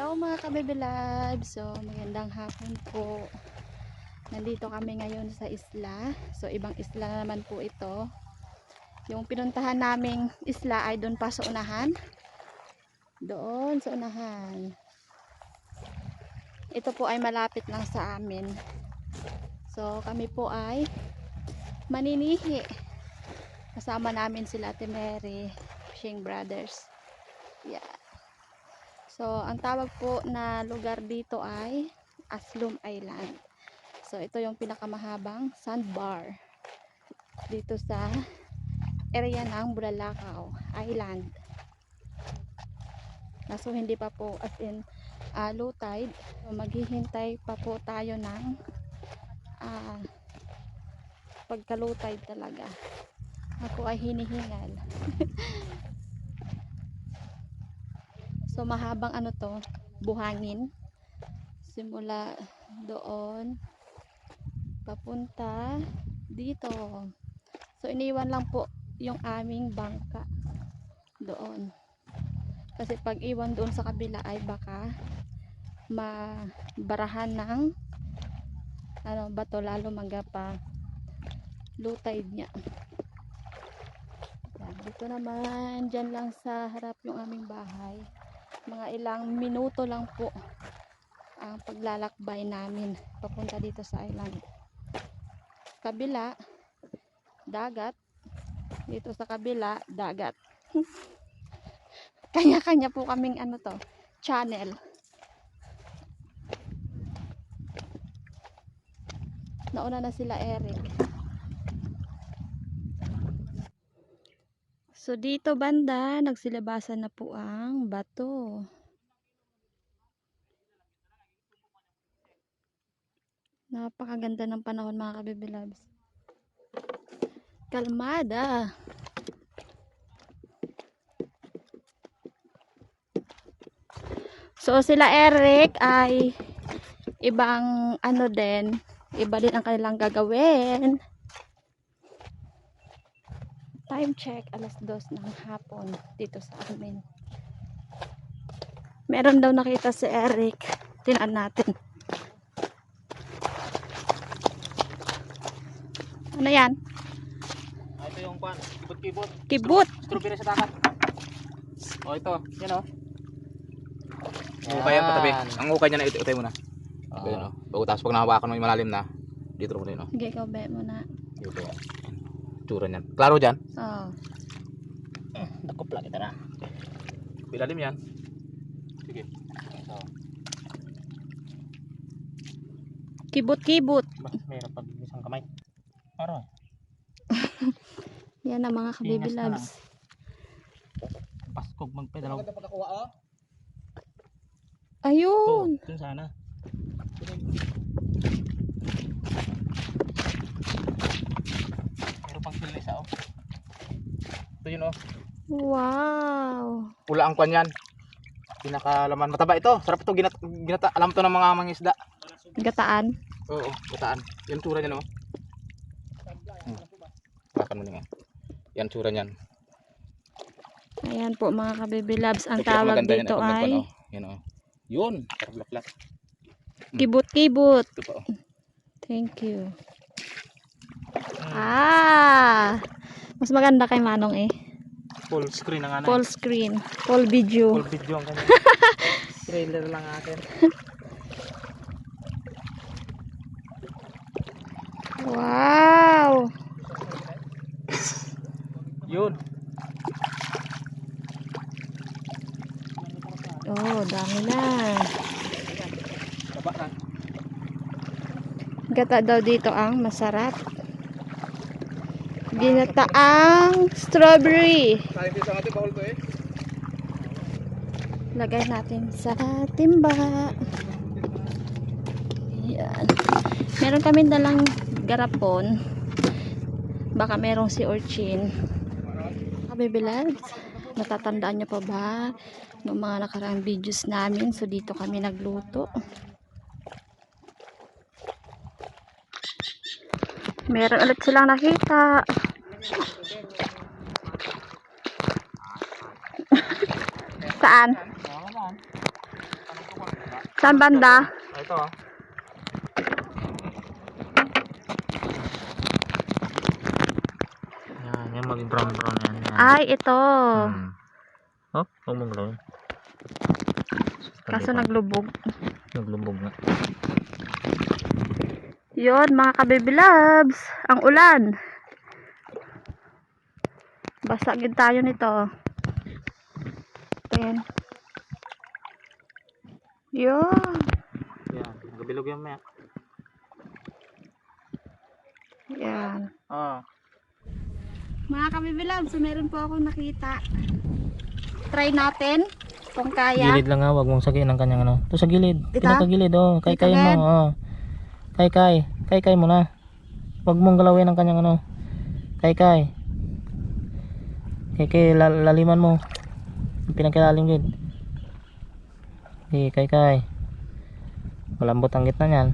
Hello mga kabibilab. So magandang hapon po. Nandito kami ngayon sa isla. So ibang isla na naman po ito. Yung pinuntahan naming isla ay doon pa sa unahan. Doon sa unahan. Ito po ay malapit lang sa amin. So kami po ay maninihi. Kasama namin sila Ate Mary, Fishing Brothers. Yeah. So, ang tawag po na lugar dito ay Aslum Island. So, ito yung pinakamahabang sandbar dito sa area ng Bulalakaw Island. Kaso hindi pa po as in low tide. So, maghihintay pa po tayo ng pagka low tide talaga. Ako ay hinihingal. So, mahabang ano to, buhangin. Simula doon papunta dito. So iniwan lang po yung aming bangka doon. Kasi pag iwan doon sa kabila ay baka mabarahan ng bato, lalo magapa low tide niya. Yan, dito naman dyan lang sa harap yung aming bahay. Mga ilang minuto lang po ang paglalakbay namin papunta dito sa island. Kabila dagat, dito sa kabila dagat. Kanya-kanya po kaming channel. Nauna na sila Eric. So dito banda nagsilabasan na po ang bato. Napakaganda ng panahon mga kabibilabs. Kalmada. So sila Eric ay ibang din, iba din ang kanilang gagawin. Time check, 2:00 ng hapon dito sa amin. Meron daw nakita si Eric. Tingnan natin. Ano yan? Ito yung pan, kibot-kibot. Kibot. Strawberry sa dagat. Oh, ito. Yan oh. Ukay yan patabi. Ang ukay niya na itay mo na. Ganyan oh. Bago tapos pag nahawakan mo yung malalim na, dito mo din oh. Sige, ikaw bet mo na. Dito. Tsura niyan. Klaro dyan? Oo. Dakop lang kita na. Pilalim yan. Sige. Ito. Kibot-kibot. Mayroon pa isang kamay. Araw. Yan ang mga kabibilabs. Paskog magpedalaw. Maganda pagkakuha oh. Ayun. Dun sana. Meron pang silis oh. Ito yun oh. Wow. Pula ang kwan yan. Pinakalaman. Mataba ito. Sarap ito. Ginata. Alam to ng mga mangisda. Gataan. Oo, gataan. Yan tsura niyan oh. Bakan mo nga. Yan tsura niyan. Ayan po mga kabibilabs. Ang Ito, tawag maganda yan, dito pag nagpan, ay oh. Yan oh. Yun. Sarap. kibot-kibot. Ito pa oh. Thank you. Mas maganda kay Manong eh. Full screen ang ano. Full screen. Full video. Full video ang kanya. Trailer lang atin. Wow. Yun. Oh, dami na. Baba na. Gata daw dito ang masarap. Ginataang strawberry. Sayang din sa atin, bawal to eh. Lagay natin sa timba. Yan. Meron kami dalang garapon. Baka merong si Orchin. Kabibilad, natatandaan nyo pa ba ng mga nakaraang videos namin? So dito kami nagluto. Meron ulit silang nakita. Saan? Saan banda? Ito oh. Yan maging brown yan. Ay, ito. Oh, huwag mong gawin. Kaso naglubog. Naglubog nga. Yun, mga ka-baby loves. Ang ulan. Basagin tayo nito. Ayan. Yun. Yan, gabilog yan maya. Yan. Oh. Mga ka-baby loves, so meron po akong nakita. Try natin kung kaya. Gilid lang ha, huwag mong sagiin ang kanyang ano. Ito sa gilid. Ito? Pinakagilid, oh. Dito Kay-kay agad? mo, oh. Kay-kay. Kay-kay mo na. Huwag mong galawin ang kanyang ano. Kay-kay. Kay-kay, laliman mo. Pinagkilalim gid. Kay-kay. Malambot ang gitna niyan.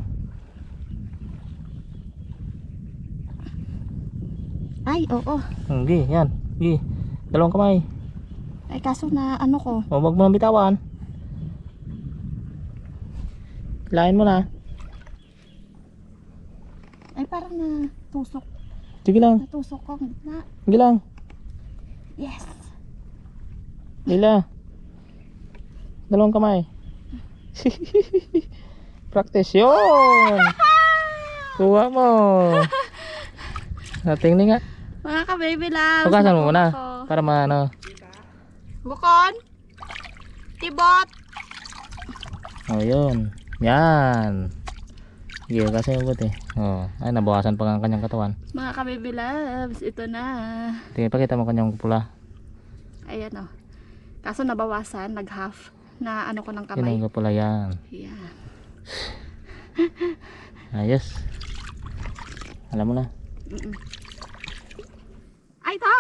Ay, oo. Gi, yan. Gi. Dalawang kamay. Ay, kaso na ano ko. O, huwag mo nang bitawan. Lain mo na. Ay, parang natusok. Sige lang. Natusok ko. Na. Sige lang. Yes. Lila. Dalawang kamay. Practice yun. Kuha mo. Natingning nga. Mga ka-baby loves. Hugasan mo muna. Ako. Para maano. Bukon. Tibot. O yun. Yan. Sige, kasi yung buti. O, ay nabawasan pa ang kanyang katawan. Mga ka-baby loves. Ito na. Tingnan, pakita mo kanyang pula. Ayan o. Kaso nabawasan. Nag-half. Na ano ko ng Yan kamay. ang pula yan. Yan. Ayos. Alam mo na. Ay, ito.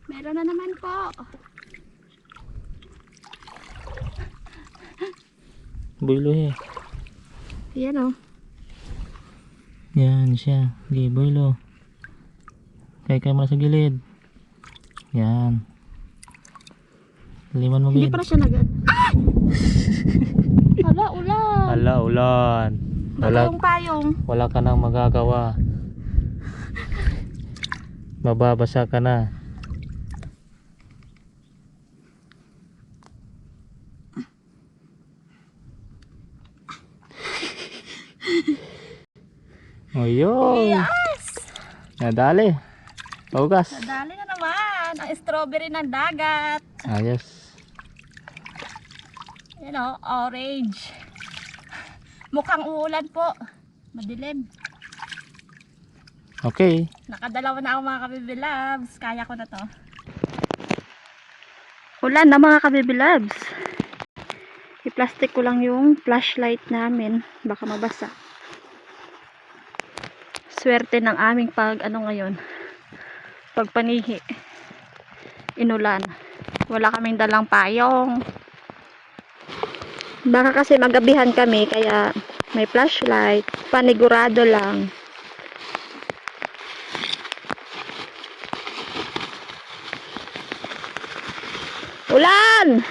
Meron na naman po. Boylo eh. Ayan o. Yan siya. Sige, boylo. Kaya mo na sa gilid. Yan. Liman mo Hindi gilid. pa na siya nagad. Ah! Hala, ulan. Hala, ulan. Payong-payong. Wala ka nang magagawa. Mababasa ka na. O yun. Yes! Nadali. Hugas. Nadali na naman. Ang strawberry ng dagat. Ayos. You know, orange. Mukhang uulan po. Madilim. Okay. Nakadalawa na ako mga ka-baby loves. Kaya ko na to. Ulan na mga ka-baby loves. I-plastic ko lang yung flashlight namin. Baka mabasa. Swerte ng aming ngayon. Pagpanihi. Inulan. Wala kaming dalang payong. Baka kasi magabihan kami kaya may flashlight. Panigurado lang. Ulan!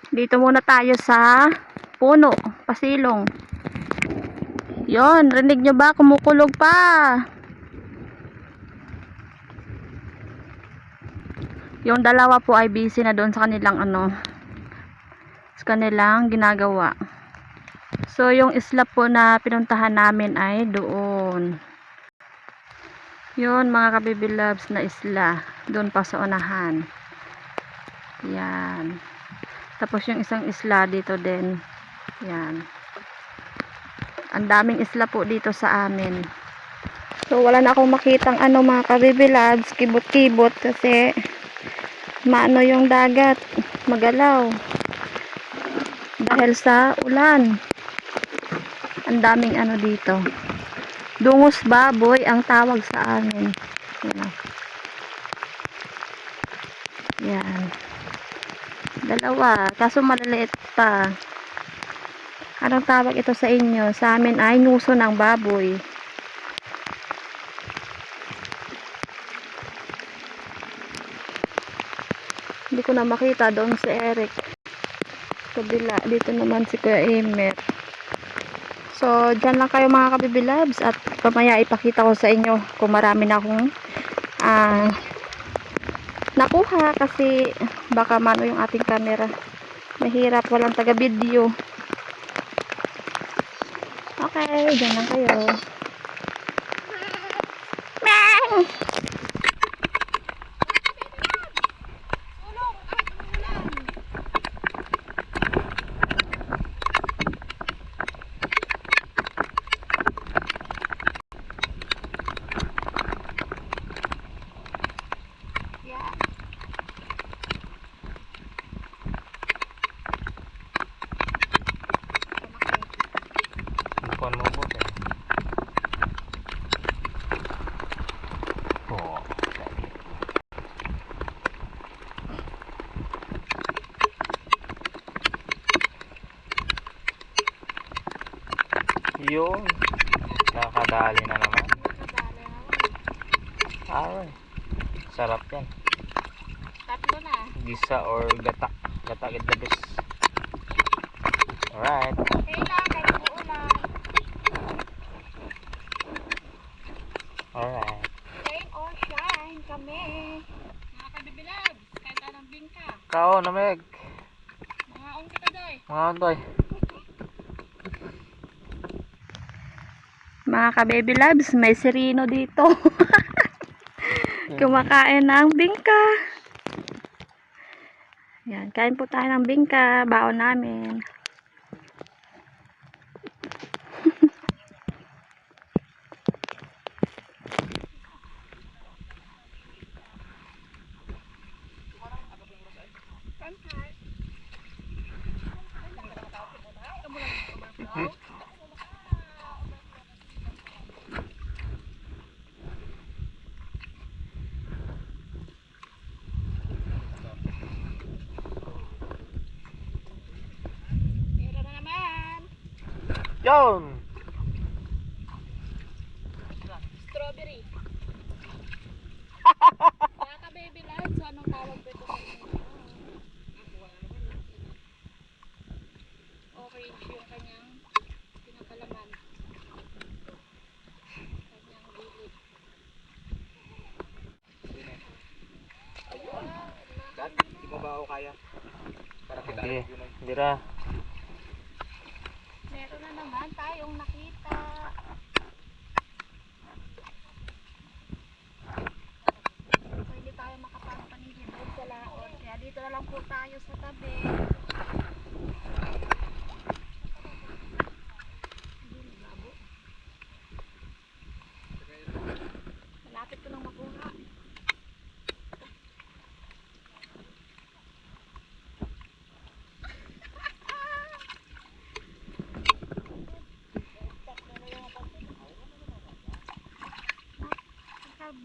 Dito muna tayo sa puno, pasilong. Yon, rinig nyo ba? Kumukulog pa. Yung dalawa po ay busy na doon sa kanilang sa kanilang ginagawa. So, yung isla po na pinuntahan namin ay doon. Yun, mga ka-baby loves na isla. Doon pa sa unahan. Yan. Tapos yung isang isla dito din. Yan. Ang daming isla po dito sa amin. So, wala na akong makitang mga ka-baby loves. Kibot-kibot kasi maano yung dagat. Magalaw. Dahil sa ulan. Ang daming dito. Dungos baboy ang tawag sa amin. Yan. Yan. Dalawa. Kaso maliliit pa. Anong tawag ito sa inyo? Sa amin ay nuso ng baboy. Hindi ko na makita doon si Eric. Kabila. Dito naman si Kuya Emer. So, dyan lang kayo mga kabibilabs. At pamaya ipakita ko sa inyo kung marami na akong nakuha. Kasi baka mano yung ating camera. Mahirap. Walang taga-video. Okay. Dyan lang kayo. Bukan mo po eh. Oh. Yun. Nakadali na naman. Aray. Sarap yan. Tatlo na. Gisa or gata. Gata get the best. Alright. Okay lang. Kahit uulan. Alright. Rain or shine kami. Mga kabibilab. Kahit anong bingka. Kao na meg. Mga ong kita doy. Mga ontoy. Mga ka-baby loves, may sirino dito. Kumakain ng bingka. Yan, kain po tayo ng bingka. Baon namin. Meron na naman. Yun! Strawberry. Mga ka-baby loves, anong tawag po ito sa inyo? Orange yung kanyang pinakalaman. Kanyang gilid. Dad, di mo ba ako kaya? Para kita Hindi, yun ay. hindi ra. Meron na naman tayong nakita. So, hindi tayo makapagpanigid doon sa laon. Kaya dito na lang po tayo sa tabi. Malapit ko nang makuha.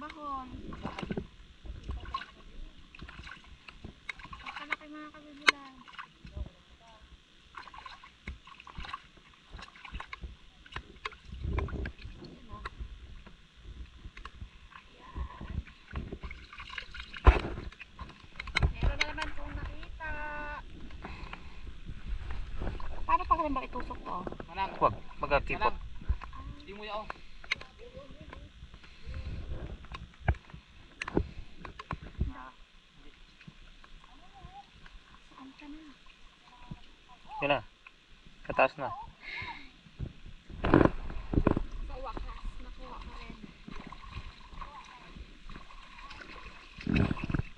Bahon. Makalaki mga kabibilan. Meron na naman pong nakita. Paano pa kaya ba itusok to? Manang, Wag, magkakipot. hindi mo yao. Saan ka na? Yun na. Kataas na. Sa wakas, nakuha ko rin.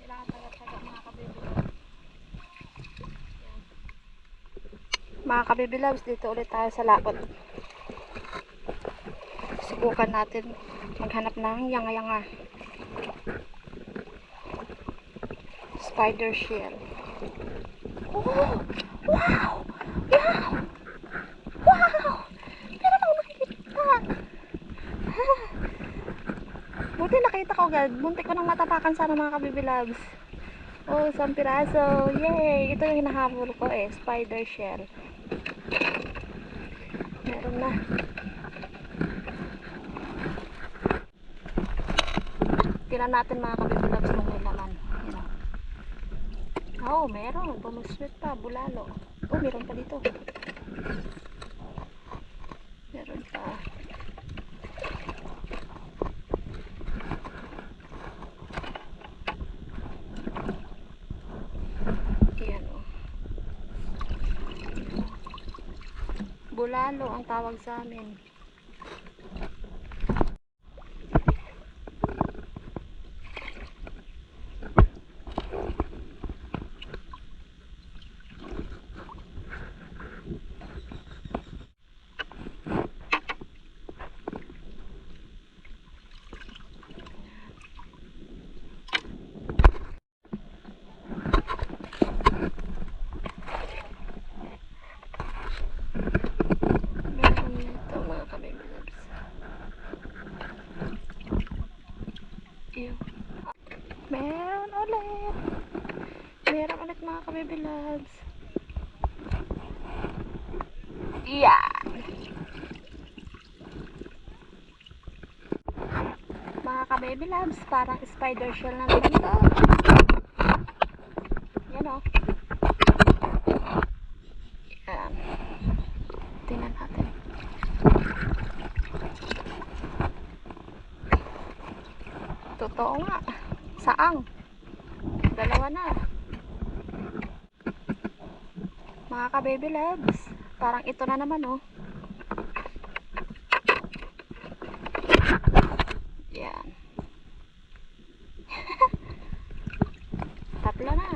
Kailangan taga-taga mga kabibilabs. Mga kabibilabs, dito ulit tayo sa laot. Subukan natin maghanap ng yanga-yanga. Spider shell. Oh! Wow! Wow! Wow! Meron akong nakikita. Buti nakita ko agad. Buntik ko nang matapakan sana mga kabibilabs. Oh, isang piraso. Yay! Ito yung hinahabol ko eh. Spider shell. Meron na. Tingnan natin mga kabibilabs kung may laman. Yan o. Oh, meron. Bumuswit pa. Bulalo. Oh, meron pa dito. Meron pa. Ayan oh. Bulalo ang tawag sa amin. Meron ito mga kabibilabs. Ew. Meron ulit. Meron ulit mga kabibilabs. Yeah. Mga ka-baby loves, parang spider shell na naman to. Yan o. Yan. Tingnan natin. Totoo nga. Saang. Dalawa na. Mga ka-baby loves, parang ito na naman o. Yan. Tatlo na.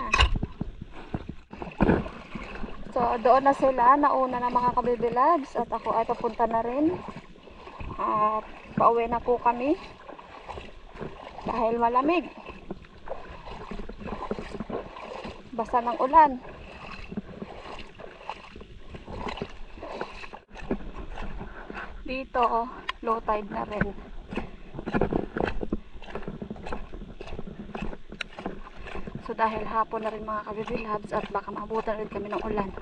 So, doon na sila. Nauna na mga ka-baby loves. At ako ay papunta na rin. At pauwi na po kami. Dahil malamig. Basa ng ulan. Dito, low tide na rin. So dahil hapon na rin mga kabibilabs at baka maabutan rin kami ng ulan.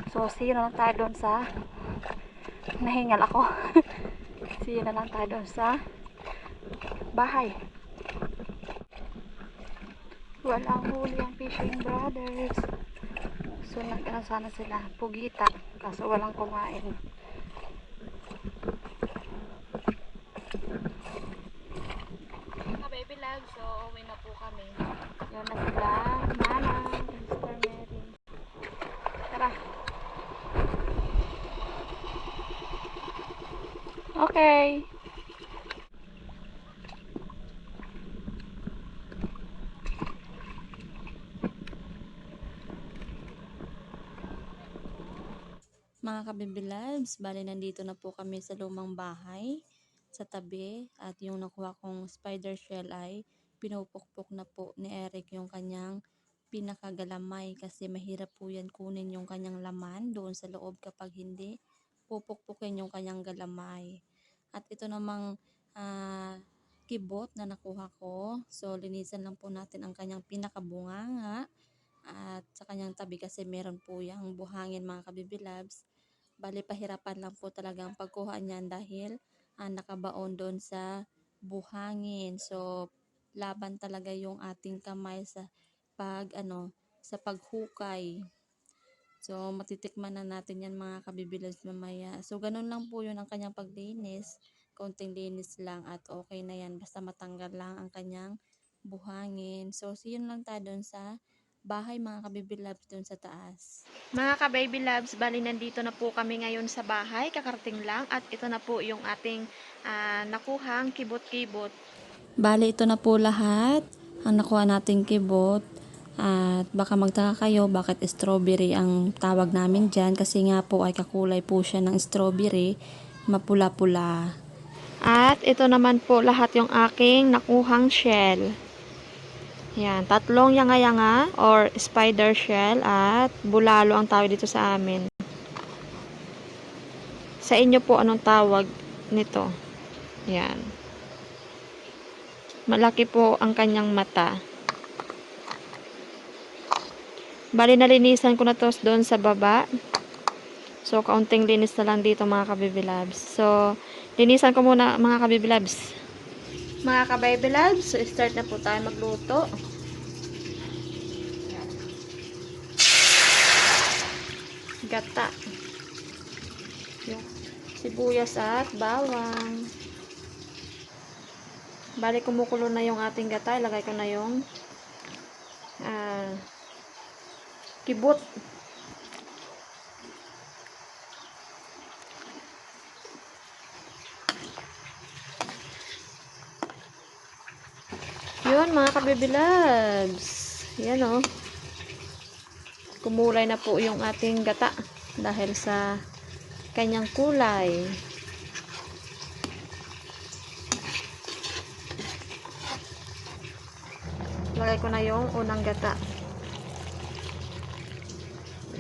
So see you na lang tayo doon sa nahingal ako. See you na lang tayo doon sa bahay. Walang huli ang Fishing Brothers. So nag-ano sana sila, pugita. Kaso walang kumain. Baby love, so uwi na po kami. Yan na sila, Manang, Mr. Mary. Tara. Okay. Mga kabibilabs, bali nandito na po kami sa lumang bahay sa tabi at yung nakuha kong spider shell ay pinupukpok na po ni Eric yung kanyang pinakagalamay kasi mahirap po yan kunin yung kanyang laman doon sa loob kapag hindi pupukpukin yung kanyang galamay. At ito namang kibot na nakuha ko, so linisan lang po natin ang kanyang pinakabunganga at sa kanyang tabi kasi meron po yung buhangin mga kabibilabs. Bali pahirapan lang po talagang pagkuha niyan dahil nakabaon doon sa buhangin. So laban talaga yung ating kamay sa sa paghukay. So matitikman na natin yan mga kabibilabs mamaya. So ganun lang po yun ang kanyang paglinis. Konting linis lang at okay na yan basta matanggal lang ang kanyang buhangin. So yun lang tayo doon sa bahay mga ka-baby loves dun sa taas. Mga ka-baby loves, bali nandito na po kami ngayon sa bahay, kakarating lang at ito na po yung ating nakuhang kibot-kibot. Bali ito na po lahat ang nakuha nating kibot at baka magtaka kayo bakit strawberry ang tawag namin dyan kasi nga po ay kakulay po siya ng strawberry, mapula-pula. At ito naman po lahat yung aking nakuhang shell. Yan, tatlong yanga-yanga or spider shell at bulalo ang tawag dito sa amin. Sa inyo po anong tawag nito? Yan. Malaki po ang kanyang mata. Bali nalinisan ko na to doon sa baba. So kaunting linis na lang dito mga kabibilabs. So linisan ko muna mga kabibilabs. Mga ka-baby loves, so start na po tayo magluto. gata. Yung sibuyas at bawang. Bali, kumukulo na yung ating gata. Ilagay ko na yung kibot. Yun, mga kabibilabs. Yan o. Kumulay na po yung ating gata dahil sa kanyang kulay. Lagay ko na yung unang gata.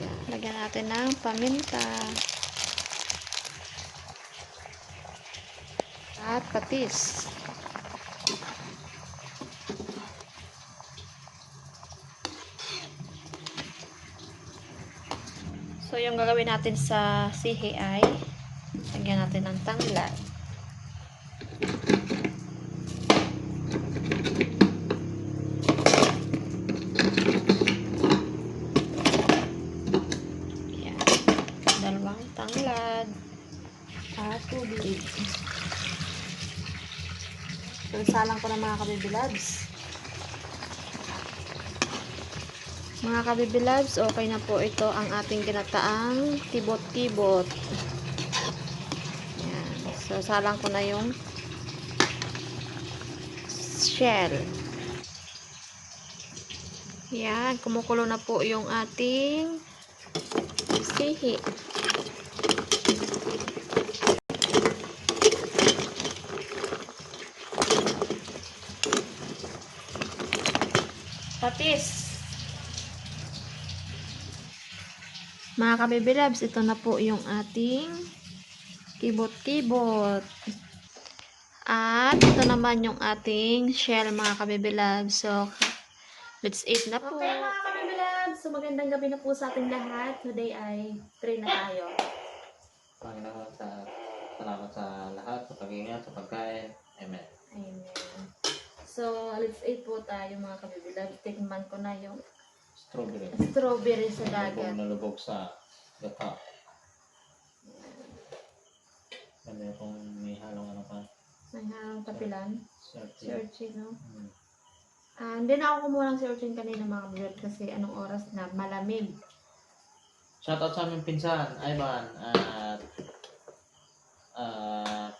Yan. Lagyan natin ng paminta. At patis. So, yung gagawin natin sa sihi ay lagyan natin ng tanglad. Yan. Dalawang tanglad at tubig. So, isalang ko na mga kabibilabs. Mga kabibilabs, okay na po ito ang ating ginataang kibot-kibot. Yan. So, salang ko na yung shell. Yan. Kumukulo na po yung ating sihi. Patis. Mga kabibilabs, ito na po yung ating kibot-kibot. At ito naman yung ating shell, mga kabibilabs. So, let's eat na po. Okay, mga kabibilabs. So, magandang gabi na po sa ating lahat. Today ay try na tayo. Panginoon, salamat sa lahat, sa pag-iingat, sa pagkain. Amen. Amen. So, let's eat po tayo, mga kabibilabs. Tikman ko na yung strawberry sa dagat. Nalubog sa gata. Ganda kung may halong ano pa. May harang kapilan. Searching. Searching, no? Hindi na ako kumuha ng searching kanina, mga kabibilabs, kasi anong oras na? Malamig. Shoutout sa aming pinsan, Ivan, at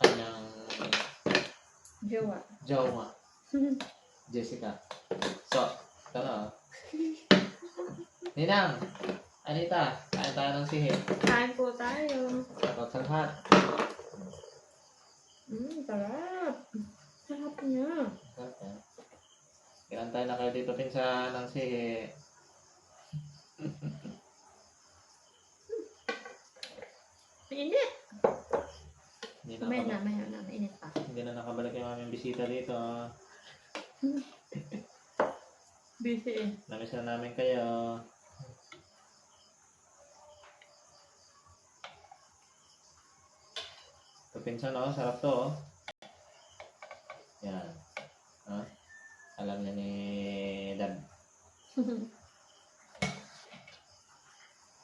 kanyang jowa, Jessica. So, ito na. Ninang, Anita, kain tayo ng sihi. Kain po tayo. Shoutout sa lahat. Sarap. Sarap niya. Kinantay na kayo dito pinsan ng sihi. Mainit. Hindi May na, mainit pa. Hindi na nakabalik yung aming bisita dito. Busy eh. Namiss na namin kayo. Ito pinsan oh, sarap to oh. Yan. Ha? Alam niya ni Dad.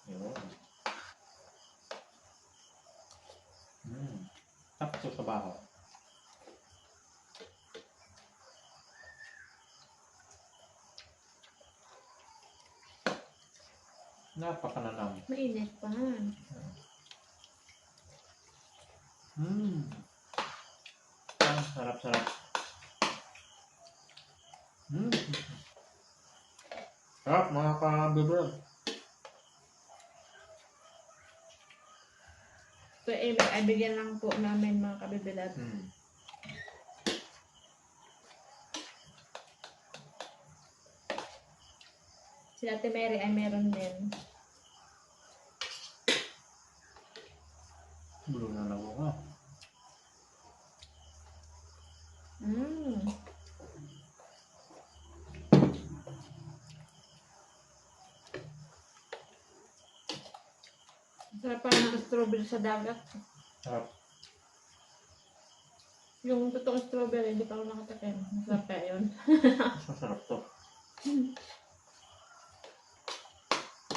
Yun. Tapos sa trabaho. Napakananam. Mainit pa. Sarap-sarap. Sarap mga ka-bibro. So, ay bigyan lang po namin, mga kabibilad. Si Ate Mary ay meron din. Blue na lang ako. Sarap pa ng strawberry sa dagat. Sarap. Yung totoong strawberry, hindi pa ako nakatakin. Masarap kaya yun. Masarap to.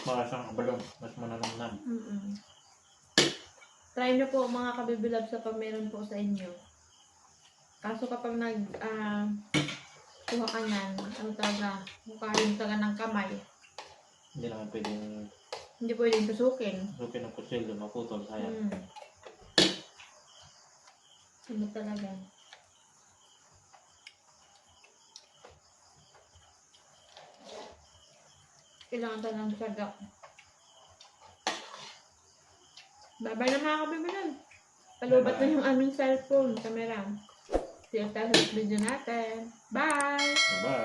Para siyang kabalong. Mas mananamnam. Try nyo po mga kabibilab sa pag meron po sa inyo. Kaso kapag kuha ka niyan, ano talaga, hukahin talaga ng kamay. Hindi naman pwedeng Hindi pwedeng tusukin. sukin ng kutsilyo, maputol, sayang. Ano talaga. Kailangan talagang saga. Bye-bye na mga kabibilab. Palubat na yung aming cellphone, camera. See you tayo sa video natin. Bye! Bye!